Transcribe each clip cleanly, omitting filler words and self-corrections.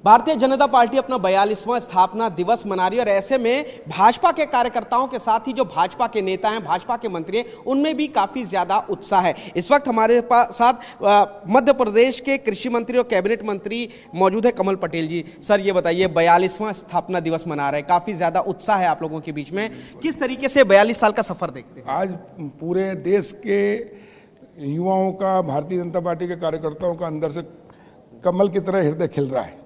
Bharatiya Janata party अपना 42वां स्थापना दिवस मना रही है और ऐसे में भाजपा के कार्यकर्ताओं के साथ ही जो भाजपा के नेता हैं, भाजपा के मंत्री हैं, उनमें भी काफी ज्यादा उत्साह है। इस वक्त हमारे साथ मध्य प्रदेश के कृषि मंत्री और कैबिनेट मंत्री मौजूद है, कमल पटेल जी। सर ये बताइए, 42वां स्थापना दिवस मना रहे हैं, काफी ज्यादा उत्साह है आप लोगों के बीच में, किस तरीके से 42 साल का सफर देखते हैं? आज पूरे देश के युवाओं का, भारतीय जनता पार्टी के कार्यकर्ताओं का अंदर से कमल की तरह हृदय खिल रहा है,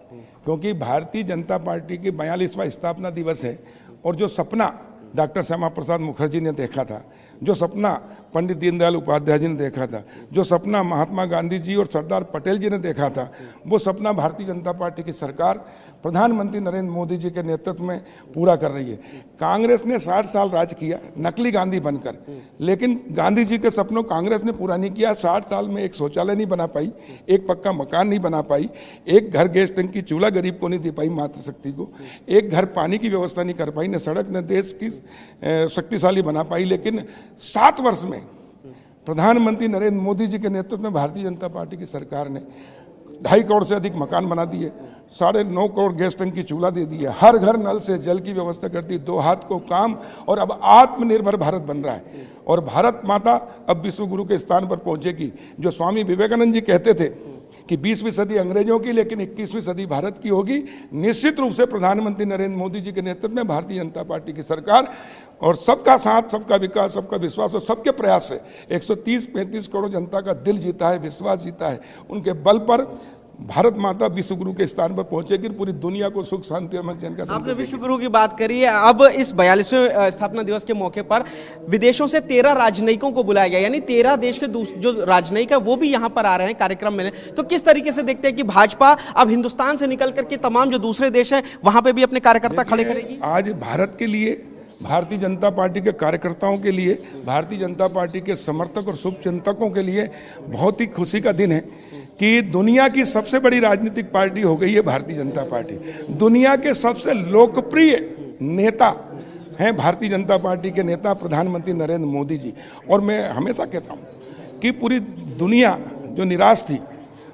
क्योंकि भारतीय जनता पार्टी की 42वां स्थापना दिवस है। और जो सपना डॉक्टर श्यामा प्रसाद मुखर्जी ने देखा था, जो सपना पंडित दीनदयाल उपाध्याय जी ने देखा था, जो सपना महात्मा गांधी जी और सरदार पटेल जी ने देखा था, वो सपना भारतीय जनता पार्टी की सरकार प्रधानमंत्री नरेंद्र मोदी जी के नेतृत्व में पूरा कर रही है। कांग्रेस ने 60 साल राज किया नकली गांधी बनकर, लेकिन गांधी जी के सपनों कांग्रेस ने पूरा नहीं किया। 60 साल में एक शौचालय नहीं बना पाई, एक पक्का मकान नहीं बना पाई, एक घर गैस टंकी चूल्हा गरीब को नहीं दे पाई, मातृशक्ति को एक घर पानी की व्यवस्था नहीं कर पाई, न सड़क न देश की शक्तिशाली बना पाई। लेकिन 7 वर्ष में प्रधानमंत्री नरेंद्र मोदी जी के नेतृत्व में भारतीय जनता पार्टी की सरकार ने 2.5 करोड़ से अधिक मकान बना दिए, 9.5 करोड़ गैस टंकी चूल्हा दे दिए, हर घर नल से जल की व्यवस्था कर दी, 2 हाथ को काम, और अब आत्मनिर्भर भारत बन रहा है। और भारत माता अब विश्व गुरु के स्थान पर पहुंचेगी। जो स्वामी विवेकानंद जी कहते थे कि 20वीं सदी अंग्रेजों की, लेकिन 21वीं सदी भारत की होगी। निश्चित रूप से प्रधानमंत्री नरेंद्र मोदी जी के नेतृत्व में भारतीय जनता पार्टी की सरकार और सबका साथ, सबका विकास, सबका विश्वास और सबके प्रयास से 130-135 करोड़ जनता का दिल जीता है, विश्वास जीता है। उनके बल पर भारत माता विश्व गुरु के स्थान पर पहुंचेगी, पूरी दुनिया को सुख शांति और मंचन का। आपने विश्व गुरु की बात करी है। अब इस 42वें स्थापना दिवस के मौके पर विदेशों से 13 राजनयिकों को बुलाया गया, यानी 13 देश के जो राजनयिक है वो भी यहां पर आ रहे हैं कार्यक्रम में। तो किस तरीके से देखते हैं कि भाजपा अब हिंदुस्तान से निकल करके तमाम जो दूसरे देश है वहां पर भी अपने कार्यकर्ता खड़े करेगी? आज भारत के लिए, भारतीय जनता पार्टी के कार्यकर्ताओं के लिए, भारतीय जनता पार्टी के समर्थक और शुभचिंतकों के लिए बहुत ही खुशी का दिन है कि दुनिया की सबसे बड़ी राजनीतिक पार्टी हो गई है भारतीय जनता पार्टी। दुनिया के सबसे लोकप्रिय नेता हैं भारतीय जनता पार्टी के नेता प्रधानमंत्री नरेंद्र मोदी जी। और मैं हमेशा कहता हूं कि पूरी दुनिया जो निराश थी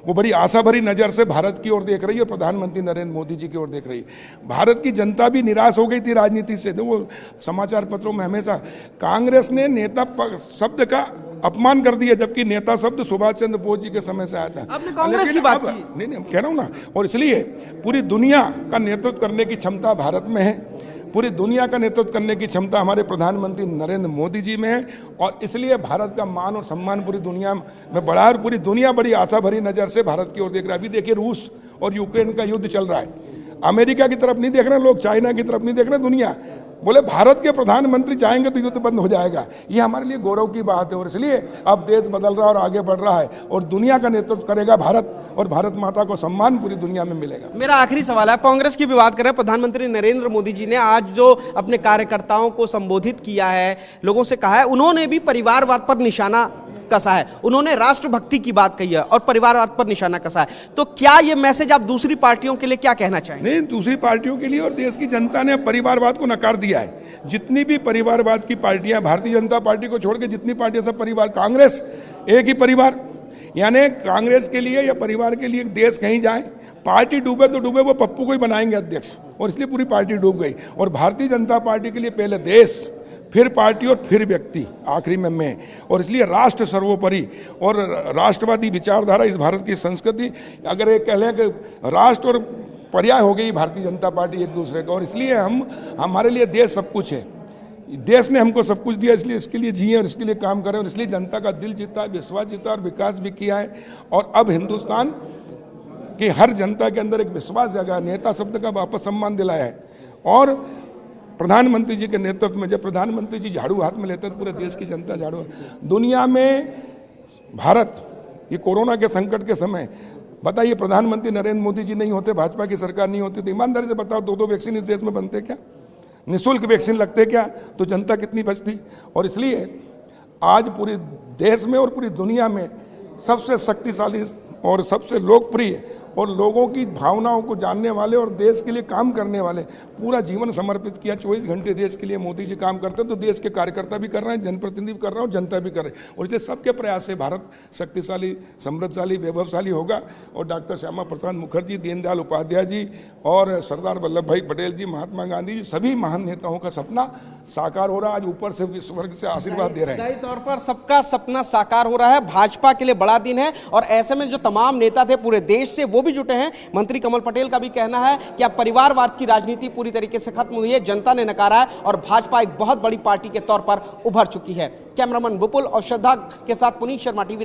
वो बड़ी आशा भरी नजर से भारत की ओर देख रही है, प्रधानमंत्री नरेंद्र मोदी जी की ओर देख रही है। भारत की जनता भी निराश हो गई थी राजनीति से। तो वो समाचार पत्रों में हमेशा कांग्रेस ने नेता शब्द का अपमान कर दिया, जबकि नेता शब्द सुभाष चंद्र बोस जी के समय से आया था। आपने कांग्रेस की बात की? नहीं, कह रहा हूं ना। और इसलिए पूरी दुनिया का नेतृत्व करने की क्षमता भारत में है, पूरी दुनिया का नेतृत्व करने की क्षमता हमारे प्रधानमंत्री नरेंद्र मोदी जी में है। और इसलिए भारत का मान और सम्मान पूरी दुनिया में बढ़ा, और पूरी दुनिया बड़ी आशा भरी नजर से भारत की ओर देख रहा है। अभी देखिए, रूस और यूक्रेन का युद्ध चल रहा है, अमेरिका की तरफ नहीं देख रहे लोग, चाइना की तरफ नहीं देख रहे, दुनिया बोले भारत के प्रधानमंत्री चाहेंगे तो युद्ध बंद हो जाएगा। ये हमारे लिए गौरव की बात है। और इसलिए अब देश बदल रहा है और आगे बढ़ रहा है, और दुनिया का नेतृत्व करेगा भारत, और भारत माता को सम्मान पूरी दुनिया में मिलेगा। मेरा आखिरी सवाल है, कांग्रेस की भी बात करें, प्रधानमंत्री नरेंद्र मोदी जी ने आज जो अपने कार्यकर्ताओं को संबोधित किया है, लोगों से कहा है, उन्होंने भी परिवारवाद पर निशाना कसा है, उन्होंने राष्ट्रभक्ति की बात कही है और परिवारवाद पर निशाना कसा है। तो क्या ये मैसेज आप दूसरी पार्टियों के लिए क्या कहना चाहेंगे? नहीं, दूसरी पार्टियों के लिए और देश की जनता ने परिवारवाद को नकार दिया है। जितनी भी परिवारवाद की पार्टियां, भारतीय जनता पार्टी को छोड़ के जितनी पार्टियां, सब परिवार। कांग्रेस एक ही परिवार, यानी कांग्रेस के लिए या परिवार के लिए देश कहीं जाए, पार्टी डूबे तो डूबे, वो पप्पू को ही बनाएंगे अध्यक्ष, और इसलिए पूरी पार्टी डूब गई। और भारतीय जनता पार्टी के लिए पहले देश, फिर पार्टी और फिर व्यक्ति, आखिरी में मैं। और इसलिए राष्ट्र सर्वोपरि, और राष्ट्रवादी विचारधारा इस भारत की संस्कृति, अगर ये कह लें कि राष्ट्र और पर्याय हो गई भारतीय जनता पार्टी एक दूसरे का। और इसलिए हमारे लिए देश सब कुछ है, देश ने हमको सब कुछ दिया, इसलिए इसके लिए जिए और इसके लिए काम करें। और इसलिए जनता का दिल जीता, विश्वास जीता और विकास भी किया है। और अब हिंदुस्तान की हर जनता के अंदर एक विश्वास जगा, नेता शब्द का वापस सम्मान दिलाया है। और प्रधानमंत्री जी के नेतृत्व में, जब प्रधानमंत्री जी झाड़ू हाथ में लेते हैं तो पूरे देश की जनता झाड़ू। दुनिया में भारत ये कोरोना के संकट के समय, बताइए, प्रधानमंत्री नरेंद्र मोदी जी नहीं होते, भाजपा की सरकार नहीं होती, तो ईमानदारी से बताओ, 2-2 वैक्सीन इस देश में बनते क्या? निःशुल्क वैक्सीन लगते क्या? तो जनता कितनी बचती। और इसलिए आज पूरे देश में और पूरी दुनिया में सबसे शक्तिशाली और सबसे लोकप्रिय और लोगों की भावनाओं को जानने वाले और देश के लिए काम करने वाले, पूरा जीवन समर्पित किया, 24 घंटे देश के लिए मोदी जी काम करते हैं। तो देश के कार्यकर्ता भी कर रहे हैं, जनप्रतिनिधि भी कर रहे हैं और जनता भी कर रही है, और इसलिए सबके प्रयास से भारत शक्तिशाली, समृद्धशाली, वैभवशाली होगा। और डॉक्टर श्यामा प्रसाद मुखर्जी, दीनदयाल उपाध्याय जी और सरदार वल्लभ भाई पटेल जी, महात्मा गांधी जी, सभी महान नेताओं का सपना साकार हो रहा है। आज ऊपर से स्वर्ग से आशीर्वाद दे रहे हैं। जाहिर तौर पर सबका सपना साकार हो रहा है। भाजपा के लिए बड़ा दिन है और ऐसे में जो तमाम नेता थे पूरे देश से वो भी जुटे हैं। मंत्री कमल पटेल का भी कहना है कि अब परिवारवाद की राजनीति पूरी तरीके से खत्म हुई है, जनता ने नकारा है और भाजपा एक बहुत बड़ी पार्टी के तौर पर उभर चुकी है। कैमरामैन विपुल और श्रद्धा के साथ पुनीत शर्मा, टीवी9।